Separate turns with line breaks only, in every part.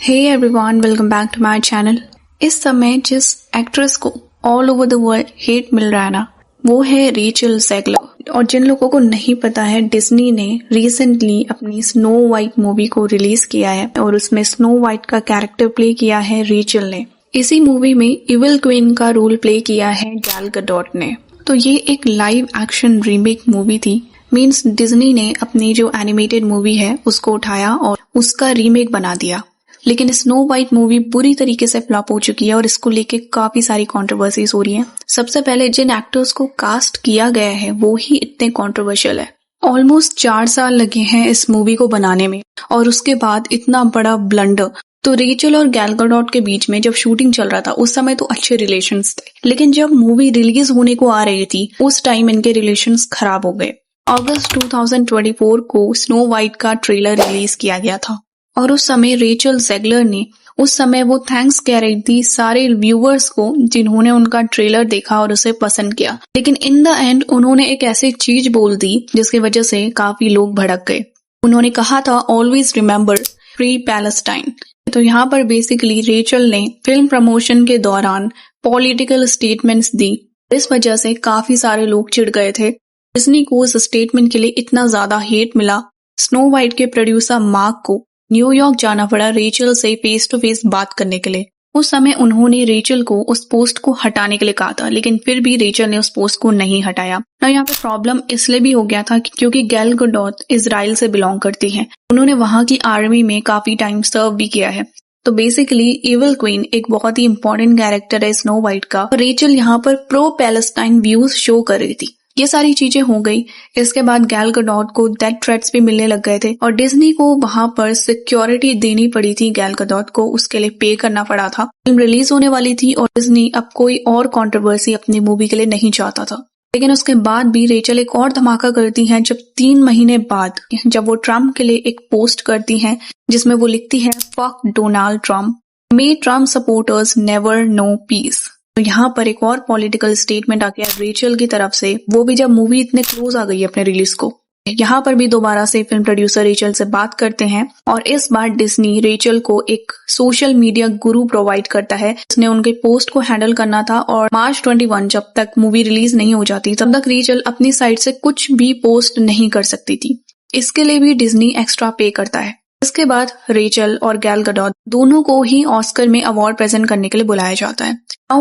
Hey everyone, welcome back to my channel. इस समय जिस एक्ट्रेस को all over the world hate मिल रहा है ना, वो है रेचल ज़ेगलर। और जिन लोगों को नहीं पता है, डिज्नी ने रिसेंटली अपनी स्नो वाइट मूवी को रिलीज किया है और उसमें स्नो वाइट का कैरेक्टर प्ले किया है रेचल ने। इसी मूवी में इविल क्वीन का रोल प्ले किया है गैल गडोट ने। तो ये एक लाइव एक्शन रीमेक मूवी थी। मीन्स डिज्नी ने अपनी जो एनिमेटेड मूवी है उसको उठाया और उसका रीमेक बना दिया। लेकिन स्नो वाइट मूवी बुरी तरीके से फ्लॉप हो चुकी है और इसको लेके काफी सारी कंट्रोवर्सीज हो रही हैं। सबसे पहले जिन एक्टर्स को कास्ट किया गया है वो ही इतने कंट्रोवर्शियल है। ऑलमोस्ट 4 साल लगे हैं इस मूवी को बनाने में और उसके बाद इतना बड़ा ब्लंडर। तो रेचल और गैल गडोट के बीच में जब शूटिंग चल रहा था उस समय तो अच्छे रिलेशंस थे, लेकिन जब मूवी रिलीज होने को आ रही थी उस टाइम इनके रिलेशंस खराब हो गए। अगस्त 2024 को स्नो वाइट का ट्रेलर रिलीज किया गया था और उस समय रेचल ज़ेगलर ने वो थैंक्स कह रही थी सारे व्यूअर्स को जिन्होंने उनका ट्रेलर देखा और उसे पसंद किया। लेकिन इन द एंड उन्होंने एक ऐसी चीज बोल दी जिसकी वजह से काफी लोग भड़क गए। उन्होंने कहा था ऑलवेज रिमेम्बर फ्री पैलेस्टाइन। तो यहाँ पर बेसिकली रेचल ने फिल्म प्रमोशन के दौरान पॉलिटिकल स्टेटमेंट्स दी। इस वजह से काफी सारे लोग चिढ़ गए थे। डिज्नी को उस स्टेटमेंट के लिए इतना ज्यादा हेट मिला, स्नो वाइट के प्रोड्यूसर मार्क को न्यूयॉर्क जाना पड़ा रेचल से फेस टू फेस बात करने के लिए। उस समय उन्होंने रेचल को उस पोस्ट को हटाने के लिए कहा था, लेकिन फिर भी रेचल ने उस पोस्ट को नहीं हटाया। ना यहाँ पे प्रॉब्लम इसलिए भी हो गया था क्योंकि गैल गडोट इजराइल से बिलोंग करती हैं। उन्होंने वहां की आर्मी में काफी टाइम सर्व भी किया है। तो बेसिकली इविल क्वीन एक बहुत ही इंपॉर्टेंट कैरेक्टर है स्नो वाइट का। रेचल यहाँ पर प्रो पैलेस्टाइन व्यूज शो कर रही थी। ये सारी चीजें हो गई। इसके बाद गैल गडोट को डेथ थ्रेट्स भी मिलने लग गए थे और डिज्नी को वहां पर सिक्योरिटी देनी पड़ी थी। गैल गडोट को उसके लिए पे करना पड़ा था। फिल्म रिलीज होने वाली थी और डिज्नी अब कोई और कंट्रोवर्सी अपनी मूवी के लिए नहीं चाहता था। लेकिन उसके बाद भी रेचल एक और धमाका करती हैं जब 3 महीने बाद जब वो ट्रम्प के लिए एक पोस्ट करती हैं जिसमें वो लिखती है fuck Donald Trump, may Trump supporters never know peace. तो यहाँ पर एक और पॉलिटिकल स्टेटमेंट आ गया रेचल की तरफ से, वो भी जब मूवी इतने क्लोज आ गई है अपने रिलीज को। यहाँ पर भी दोबारा से फिल्म प्रोड्यूसर रेचल से बात करते हैं और इस बार डिज्नी रेचल को एक सोशल मीडिया गुरु प्रोवाइड करता है जिसने उनके पोस्ट को हैंडल करना था। और मार्च 21 जब तक मूवी रिलीज नहीं हो जाती तब तक रेचल अपनी साइड से कुछ भी पोस्ट नहीं कर सकती थी। इसके लिए भी डिज्नी एक्स्ट्रा पे करता है। इसके बाद रेचल और गैल गडोट दोनों को ही ऑस्कर में अवार्ड प्रेजेंट करने के लिए बुलाया जाता है।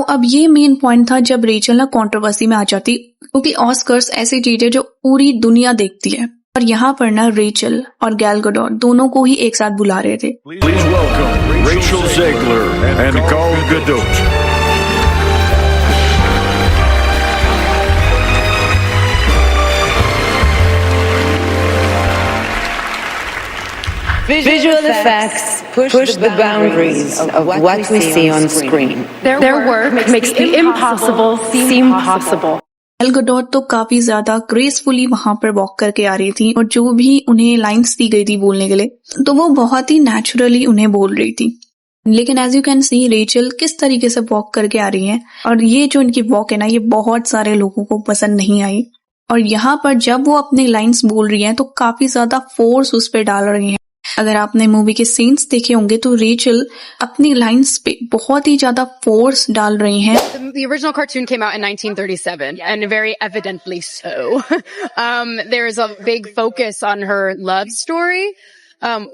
अब ये मेन पॉइंट था जब रेचल ना कंट्रोवर्सी में आ जाती, क्योंकि ऑस्कर्स ऐसी चीज है जो पूरी दुनिया देखती है और यहाँ पर ना रेचल और गैल गडोट दोनों को ही एक साथ बुला रहे थे।
Please welcome Rachel Zegler and Gal Gadot.
Visual effects push the boundaries of what we see on screen.
Their work makes the impossible seem possible.
गैल गडोट तो काफी ज्यादा ग्रेसफुली वहां पर वॉक करके आ रही थी और जो भी उन्हें लाइंस दी गई थी बोलने के लिए तो वो बहुत ही नेचुरली उन्हें बोल रही थी। लेकिन as you can see Rachel किस तरीके से वॉक करके आ रही है और ये जो इनकी वॉक है ना, ये बहुत सारे लोगों को पसंद नहीं आई। और यहाँ पर जब वो अपने लाइंस बोल रही है तो काफी ज्यादा फोर्स उस पर डाल रही है। अगर आपने मूवी के सीन्स देखे होंगे तो रेचल अपनी लाइंस पे बहुत ही ज्यादा फोर्स डाल रही हैं।
The original cartoon came out in 1937, and very evidently so. There is a big focus on her love story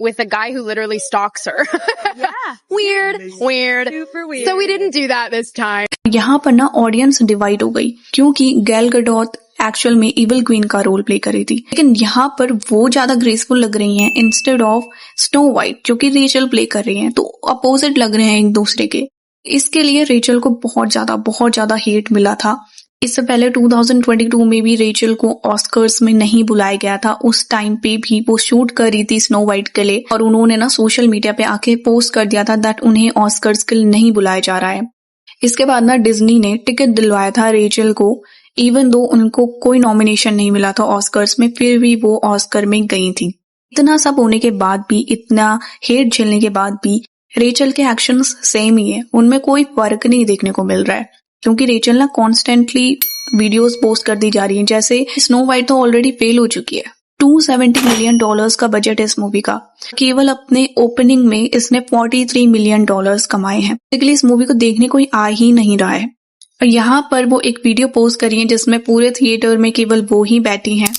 with a guy who literally stalks her. Yeah. Weird. Super weird. So we didn't do that this time.
यहाँ पर ना audience divide हो गई क्योंकि गैल गडोट actual में evil queen का role play कर रही थी, लेकिन यहाँ पर वो ज्यादा ग्रेसफुल लग रही हैं इंस्टेड ऑफ स्नो वाइट जो कि रेचल प्ले कर रही हैं। तो अपोजिट लग रहे हैं एक दूसरे के। इसके लिए रेचल को बहुत ज्यादा हेट मिला था। इससे पहले 2022 में भी रेचल को ऑस्कर्स में नहीं बुलाया गया था। उस टाइम पे भी वो शूट कर रही थी स्नो वाइट के लिए और उन्होंने ना सोशल मीडिया पे आके पोस्ट कर दिया था दैट उन्हें ऑस्कर्स के लिए नहीं बुलाया जा रहा है। इसके बाद ना डिज्नी ने टिकट दिलवाया था रेचल को, इवन दो उनको कोई नॉमिनेशन नहीं मिला था ऑस्कर्स में, फिर भी वो ऑस्कर में गई थी। इतना सब होने के बाद भी, इतना हेट झेलने के बाद भी रेचल के एक्शंस सेम ही है, उनमें कोई फर्क नहीं देखने को मिल रहा है क्योंकि रेचल ना कॉन्स्टेंटली वीडियोस पोस्ट कर दी जा रही है। जैसे स्नो वाइट तो ऑलरेडी फेल हो चुकी है $270 मिलियन का बजट है इस मूवी का। केवल अपने ओपनिंग में इसने $43 मिलियन कमाए हैं। बेसिकली इस मूवी को देखने कोई आ ही नहीं रहा है। और यहाँ पर वो एक वीडियो पोस्ट करी है जिसमें पूरे थिएटर में केवल वो ही बैठी हैं।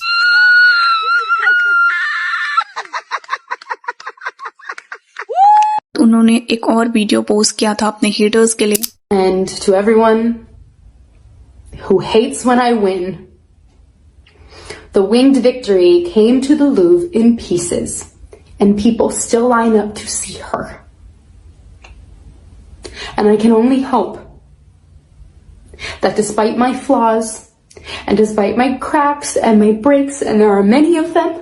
उन्होंने एक और वीडियो पोस्ट किया था अपने हेटर्स के लिए।
And to everyone who hates when I win, the winged victory came to the Louvre in pieces, and people still line up to see her. And I can only hope that despite my flaws, and despite my cracks and my breaks, and there are many of them,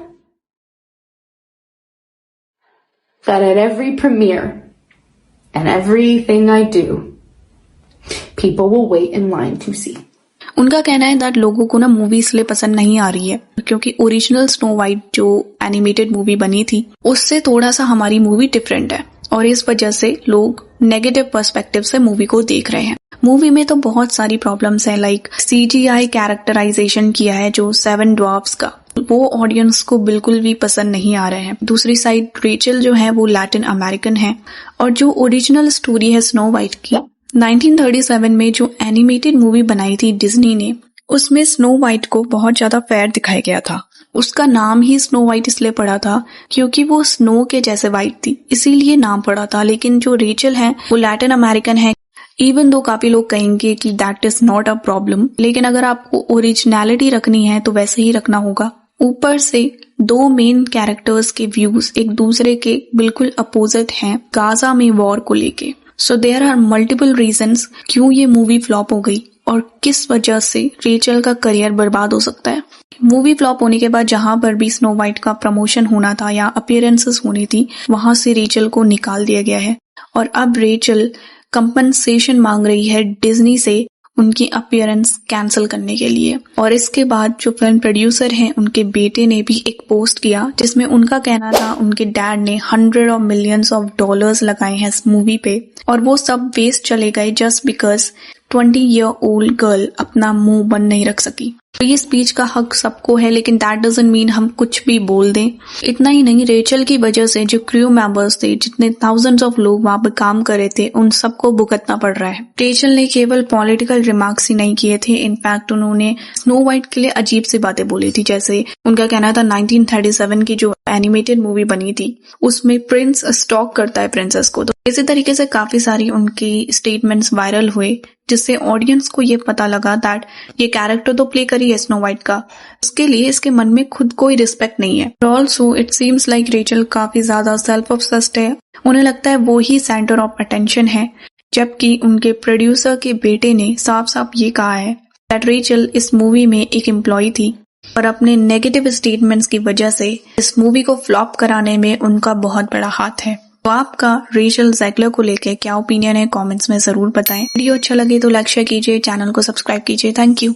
that at every premiere and everything I do, people will wait in line to see.
उनका कहना है that लोगों को ना movie इसलिए पसंद नहीं आ रही है क्योंकि ओरिजिनल स्नो वाइट जो एनिमेटेड मूवी बनी थी उससे थोड़ा सा हमारी मूवी डिफरेंट है और इस वजह से लोग नेगेटिव पर्सपेक्टिव से मूवी को देख रहे हैं। मूवी में तो बहुत सारी प्रॉब्लम्स हैं, लाइक CGI कैरेक्टराइजेशन किया है जो 7 ड्वार्फ्स का, वो ऑडियंस को बिल्कुल भी पसंद नहीं आ रहे हैं। दूसरी साइड रेचल जो है वो लैटिन अमेरिकन है और जो ओरिजिनल स्टोरी है स्नो वाइट की 1937 में जो एनिमेटेड मूवी बनाई थी डिज्नी ने, उसमें स्नो वाइट को बहुत ज्यादा फेयर दिखाया गया था। उसका नाम ही स्नो वाइट इसलिए पड़ा था क्योंकि वो स्नो के जैसे वाइट थी, इसीलिए नाम पड़ा था। लेकिन जो रेचल है वो लैटिन अमेरिकन है, इवन दो काफी लोग कहेंगे कि that is not a problem, लेकिन अगर आपको ओरिजिनलिटी रखनी है तो वैसे ही रखना होगा। ऊपर से 2 मेन कैरेक्टर्स के व्यूज एक दूसरे के बिल्कुल अपोजिट हैं गाजा में वॉर को लेके। So there are multiple reasons क्यों ये मूवी फ्लॉप हो गई और किस वजह से रेचल का करियर बर्बाद हो सकता है। मूवी फ्लॉप होने के बाद जहां पर भी स्नो वाइट का प्रमोशन होना था या अपीयरेंसेस होनी थी वहां से रेचल को निकाल दिया गया है और अब रेचल कंपनसेशन मांग रही है डिज्नी से उनकी अपीयरेंस कैंसिल करने के लिए। और इसके बाद जो फिल्म प्रोड्यूसर हैं उनके बेटे ने भी एक पोस्ट किया जिसमें उनका कहना था उनके डैड ने $100 of millions लगाए हैं इस मूवी पे और वो सब वेस्ट चले गए जस्ट बिकॉज 20-year-old गर्ल अपना मुंह बंद नहीं रख सकी। तो ये स्पीच का हक सबको है लेकिन दैट डजंट मीन हम कुछ भी बोल दें। इतना ही नहीं, रेचल की वजह से जो क्रू मेंबर्स थे, जितने थाउजेंड्स ऑफ लोग वहां पे काम कर रहे थे, उन सबको भुगतना पड़ रहा है। रेचल ने केवल पॉलिटिकल रिमार्क्स ही नहीं किए थे, इनफैक्ट उन्होंने स्नो वाइट के लिए अजीब सी बातें बोली थी। जैसे उनका कहना था 1937 की जो एनिमेटेड मूवी बनी थी उसमें प्रिंस स्टॉक करता है प्रिंसेस को। तो इसी तरीके से काफी सारी उनकी स्टेटमेंट्स वायरल हुए जिससे ऑडियंस को ये पता लगा दैट ये कैरेक्टर तो प्ले करी है स्नो वाइट का, उसके लिए इसके मन में खुद कोई रिस्पेक्ट नहीं है। Also it seems like Rachel काफी ज्यादा सेल्फ ऑब्सेस्ड है, उन्हें लगता है वो ही सेंटर ऑफ अटेंशन है, जबकि उनके प्रोड्यूसर के बेटे ने साफ साफ ये कहा है दैट रेचल इस मूवी में एक एम्प्लॉय थी और अपने नेगेटिव स्टेटमेंट्स की वजह से इस मूवी को फ्लॉप कराने में उनका बहुत बड़ा हाथ है। तो आपका रेचल ज़ेगलर को लेकर क्या ओपिनियन है कमेंट्स में जरूर बताएं। वीडियो अच्छा लगे तो लाइक शेयर कीजिए, चैनल को सब्सक्राइब कीजिए। Thank you.